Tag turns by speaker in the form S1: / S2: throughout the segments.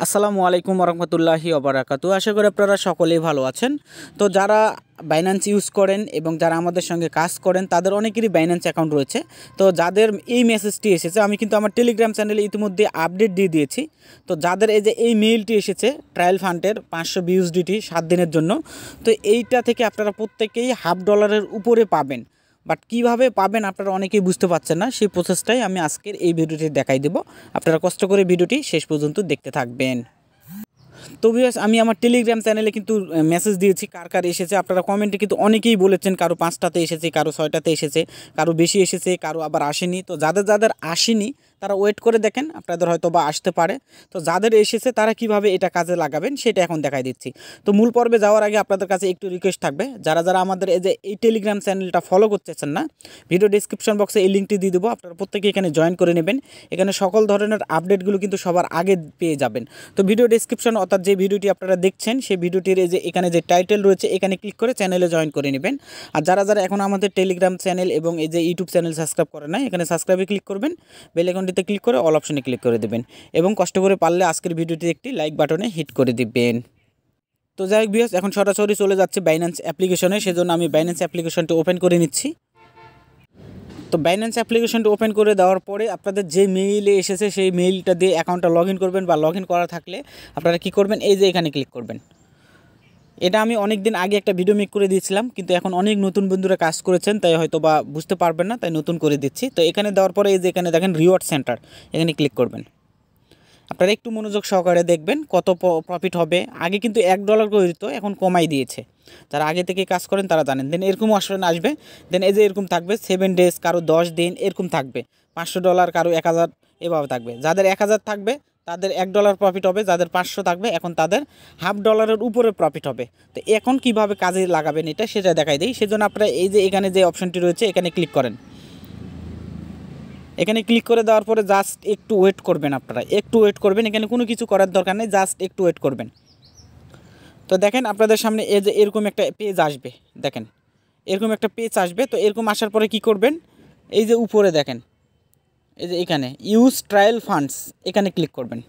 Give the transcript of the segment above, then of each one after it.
S1: আসসালামু আলাইকুম রহমতুল্লাহি ওবারাকাতু। আশা করি আপনারা সকলেই ভালো আছেন। তো যারা বাইন্যান্স ইউজ করেন এবং যারা আমাদের সঙ্গে কাজ করেন তাদের অনেকেরই বাইন্যান্স অ্যাকাউন্ট রয়েছে। তো যাদের এই মেসেজটি এসেছে, আমি কিন্তু আমার টেলিগ্রাম চ্যানেলে ইতিমধ্যে আপডেট দিয়ে দিয়েছি। তো যাদের এই যে এই মেইলটি এসেছে ট্রায়াল ফান্ডের 500 বিউএসডিটি 7 দিনের জন্য, তো এইটা থেকে আপনারা প্রত্যেকেই $1/2 উপরে পাবেন। বাট কীভাবে পাবেন আপনারা অনেকেই বুঝতে পারছেন না, সেই প্রসেসটাই আমি আজকের এই ভিডিওটি দেখাই দেব। আপনারা কষ্ট করে ভিডিওটি শেষ পর্যন্ত দেখতে থাকবেন। তো ভিউয়ার্স, আমি আমার টেলিগ্রাম চ্যানেলে কিন্তু মেসেজ দিয়েছি কার কার এসেছে। আপনারা কমেন্টে কিন্তু অনেকেই বলেছেন কারো 5টাতে এসেছে, কারো 6টাতে এসেছে, কারো বেশি এসেছে, কারো আবার আসেনি। তো যাদের যাদের আসেনি তারা ওয়েট করে দেখেন, আপনাদের হয়তো বা আসতে পারে। তো যাদের এসেছে তারা কিভাবে এটা কাজে লাগাবেন সেটা এখন দেখাই দিচ্ছি। তো মূল পর্বে যাওয়ার আগে আপনাদের কাছে একটু রিকোয়েস্ট থাকবে, যারা যারা আমাদের এই টেলিগ্রাম চ্যানেলটা ফলো করতেছেন না, ভিডিও ডিসক্রিপশন বক্সে এই লিঙ্কটি দিয়ে দেবো। আপনারা প্রত্যেকে এখানে জয়েন করে নেবেন। এখানে সকল ধরনের আপডেটগুলো কিন্তু সবার আগে পেয়ে যাবেন। তো ভিডিও ডিসক্রিপশন অর্থাৎ যে ভিডিওটি আপনারা দেখছেন সেই ভিডিওটির এই যে এখানে যে টাইটেল রয়েছে এখানে ক্লিক করে চ্যানেলে জয়েন করে নেবেন। আর যারা যারা এখন আমাদের টেলিগ্রাম চ্যানেল এবং এই যে ইউটিউব চ্যানেল সাবস্ক্রাইব করে না, এখানে সাবস্ক্রাইবে ক্লিক করবেন, বেল আইকনটিতে ক্লিক করে অল অপশনে ক্লিক করে দেবেন এবং কষ্ট করে পারলে আজকের ভিডিওটি একটি লাইক বাটনে হিট করে দিবেন। তো যাই হোক ভিউয়ার্স, এখন সরাসরি চলে যাচ্ছে বাইন্যান্স অ্যাপ্লিকেশনে। সেজন্য আমি বাইন্যান্স অ্যাপ্লিকেশনটি ওপেন করে নিচ্ছি। তো বাইন্যান্স অ্যাপ্লিকেশনটি ওপেন করে দেওয়ার পরে আপনাদের যে মেইলে এসেছে সেই মেইলটা দিয়ে অ্যাকাউন্টটা লগ ইন করবেন, বা লগ ইন করা থাকলে আপনারা কী করবেন, এই যে এখানে ক্লিক করবেন। এটা আমি অনেক দিন আগে একটা ভিডিও মেক করে দিয়েছিলাম, কিন্তু এখন অনেক নতুন বন্ধুরা কাজ করেছেন তাই হয়তো বা বুঝতে পারবেন না, তাই নতুন করে দিচ্ছি। তো এখানে দেওয়ার পরে এই যে এখানে দেখেন রিওয়ার্ড সেন্টার, এখানে ক্লিক করবেন। আপনারা একটু মনোযোগ সহকারে দেখবেন কত প্রফিট হবে। আগে কিন্তু $1 করে দিত, এখন কমাই দিয়েছে। যারা আগে থেকে কাজ করেন তারা জানেন। দেন এরকম অপশন আসবে, দেন এই যে এরকম থাকবে 7 ডেজ, কারো 10 দিন এরকম থাকবে। $500, কারো 1000 এভাবে থাকবে। যাদের 1000 থাকবে তাদের $1 প্রফিট হবে, যাদের 500 থাকবে এখন তাদের $1/2 উপরে প্রফিট হবে। তো এখন কিভাবে কাজে লাগাবেন এটা সেটা দেখাই দিই। সেজন্য আপনারা এই যে এখানে যে অপশনটি রয়েছে এখানে ক্লিক করেন। এখানে ক্লিক করে দেওয়ার পরে জাস্ট একটু ওয়েট করবেন, আপনারা একটু ওয়েট করবেন। এখানে কোনো কিছু করার দরকার নেই, জাস্ট একটু ওয়েট করবেন। তো দেখেন আপনাদের সামনে এই যে এরকম একটা পেজ আসবে, দেখেন এরকম একটা পেজ আসবে। তো এরকম আসার পরে কি করবেন, এই যে উপরে দেখেন এই যে এখানে ইউজ ট্রায়াল ফান্ডস, এখানে ক্লিক করবেন।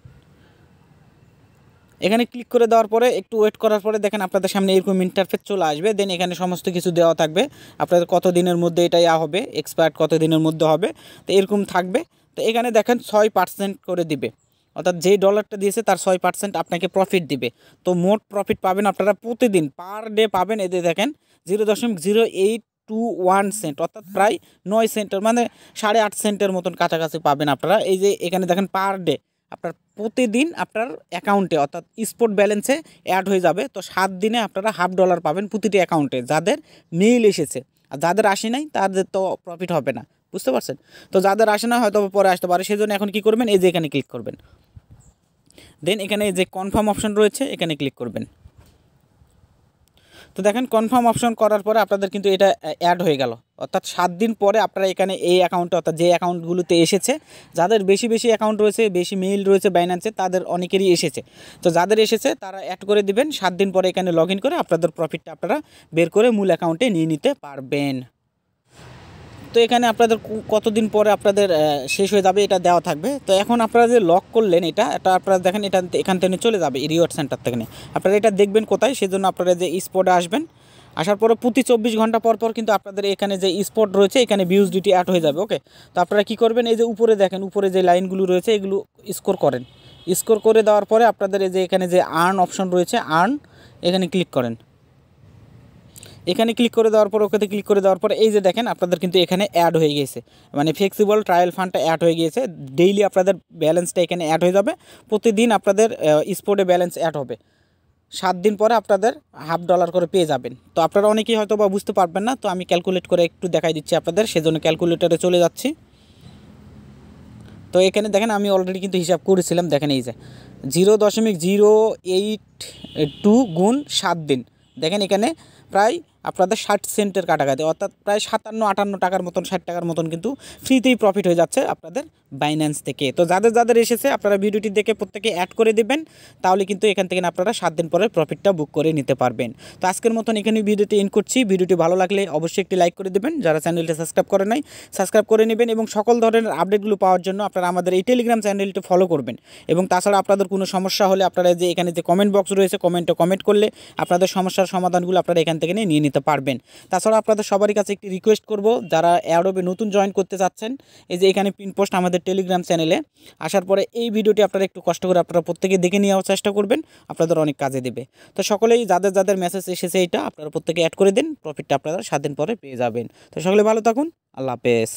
S1: এখানে ক্লিক করে দেওয়ার পরে একটু ওয়েট করার পরে দেখেন আপনাদের সামনে এরকম ইন্টারফেস চলে আসবে। দেন এখানে সমস্ত কিছু দেওয়া থাকবে, আপনাদের কত দিনের মধ্যে এটা হবে, এক্সপায়ার্ড কত দিনের মধ্যে হবে, তো এরকম থাকবে। তো এখানে দেখেন 6% করে দিবে, অর্থাৎ যেই ডলারটা দিয়েছে তার 6% আপনাকে প্রফিট দিবে। তো মোট প্রফিট পাবেন আপনারা প্রতিদিন পার ডে পাবেন, এতে দেখেন 0.0821 সেন্ট, অর্থাৎ প্রায় 9 সেন্টের মানে 8.5 সেন্টের মতন কাছাকাছি পাবেন আপনারা। এই যে এখানে দেখেন পার ডে আপনার প্রতিদিন আপনার অ্যাকাউন্টে অর্থাৎ স্পট ব্যালেন্সে অ্যাড হয়ে যাবে। তো 7 দিনে আপনারা $1/2 পাবেন প্রতিটি অ্যাকাউন্টে, যাদের মেইল এসেছে। আর যাদের আসে নাই তাদের তো প্রফিট হবে না, বুঝতে পারছেন? তো যাদের আসে না হয়তো পরে আসতে পারে, সেজন্য এখন কী করবেন, এই যে এখানে ক্লিক করবেন। দেন এখানে যে কনফার্ম অপশন রয়েছে এখানে ক্লিক করবেন। তো দেখেন কনফার্ম অপশন করার পরে আপনাদের কিন্তু এটা অ্যাড হয়ে গেল, অর্থাৎ 7 দিন পরে আপনারা এখানে এই অ্যাকাউন্টে অর্থাৎ যে অ্যাকাউন্টগুলোতে এসেছে, যাদের বেশি বেশি অ্যাকাউন্ট রয়েছে, বেশি মেইল রয়েছে বাইন্যান্সে, তাদের অনেকেরই এসেছে। তো যাদের এসেছে তারা অ্যাড করে দিবেন। 7 দিন পরে এখানে লগ ইন করে আপনাদের প্রফিটটা আপনারা বের করে মূল অ্যাকাউন্টে নিয়ে নিতে পারবেন। তো এখানে আপনাদের কতদিন পরে আপনাদের শেষ হয়ে যাবে এটা দেওয়া থাকবে। তো এখন আপনারা যে লক করলেন এটা আপনারা দেখেন এটা এখান থেকে চলে যাবে রিওয়ার্ড সেন্টার থেকে। আপনারা এটা দেখবেন কোথায়, সেজন্য আপনারা যে স্পটে আসবেন, আসার পরে প্রতি 24 ঘন্টা পর পর কিন্তু আপনাদের এখানে যে স্পট রয়েছে এখানে বিউএসডিটি অ্যাড হয়ে যাবে। ওকে, তো আপনারা কী করবেন, এই যে উপরে দেখেন উপরে যে লাইনগুলো রয়েছে এগুলো স্কোর করেন। স্কোর করে দেওয়ার পরে আপনাদের এই যে এখানে যে আর্ন অপশন রয়েছে আর্ন, এখানে ক্লিক করেন। এখানে ক্লিক করে দেওয়ার পর ওকেতে ক্লিক করে দেওয়ার পরে এই যে দেখেন আপনাদের কিন্তু এখানে অ্যাড হয়ে গিয়েছে, মানে ফ্লেক্সিবল ট্রায়াল ফান্ডটা অ্যাড হয়ে গিয়েছে। ডেইলি আপনাদের ব্যালেন্সটা এখানে অ্যাড হয়ে যাবে, প্রতিদিন আপনাদের স্পটে ব্যালেন্স অ্যাড হবে। 7 দিন পরে আপনাদের $1/2 করে পেয়ে যাবেন। তো আপনারা অনেকেই হয়তো বা বুঝতে পারবেন না, তো আমি ক্যালকুলেট করে একটু দেখাই দিচ্ছি আপনাদের, সেজন্য ক্যালকুলেটরে চলে যাচ্ছি। তো এখানে দেখেন আমি অলরেডি কিন্তু হিসাব করেছিলাম, দেখেন এই যে 0.082 গুণ 7 দিন, দেখেন এখানে প্রায় আপনাদের 60 সেন্টের কাটাকাটি, অর্থাৎ প্রায় 57-58 টাকার মতন, 60 টাকার মতন কিন্তু ফ্রিতেই প্রফিট হয়ে যাচ্ছে আপনাদের বাইন্যান্স থেকে। তো যাদের যাদের এসেছে আপনারা ভিডিওটি দেখে প্রত্যেকে অ্যাড করে দেবেন, তাহলে কিন্তু এখান থেকে আপনারা 7 দিন পরে প্রফিটটা বুক করে নিতে পারবেন। তো আজকের মতন এখানে ভিডিওটি এন্ড করছি। ভিডিওটি ভালো লাগলে অবশ্যই একটি লাইক করে দেবেন, যারা চ্যানেলটি সাবস্ক্রাইব করে নাই সাবস্ক্রাইব করে নেবেন, এবং সকল ধরনের আপডেটগুলো পাওয়ার জন্য আপনারা আমাদের এই টেলিগ্রাম চ্যানেলটি ফলো করবেন। এবং তাছাড়া আপনাদের কোনো সমস্যা হলে আপনারা যে এখানে যে কমেন্ট বক্স রয়েছে, কমেন্ট করলে আপনাদের সমস্যার সমাধানগুলো আপনারা এখান থেকে নিয়ে নিতে পারবেন। তাছাড়া আপনাদের সবারই কাছে একটি রিকোয়েস্ট করব, যারা এয়ারড্রপে নতুন জয়েন করতে চাচ্ছেন, এই যে এখানে পিন পোস্ট আমাদের টেলিগ্রাম চ্যানেলে আসার পরে এই ভিডিওটি আপনারা একটু কষ্ট করে আপনারা প্রত্যেকে দেখে নেওয়ার চেষ্টা করবেন, আপনাদের অনেক কাজে দেবে। তো সকলেই যাদের যাদের মেসেজ এসেছে এটা আপনারা প্রত্যেকে অ্যাড করে দিন, প্রফিটটা আপনারা 7 দিন পরে পেয়ে যাবেন। তো সকলে ভালো থাকুন, আল্লাহ হাফেজ।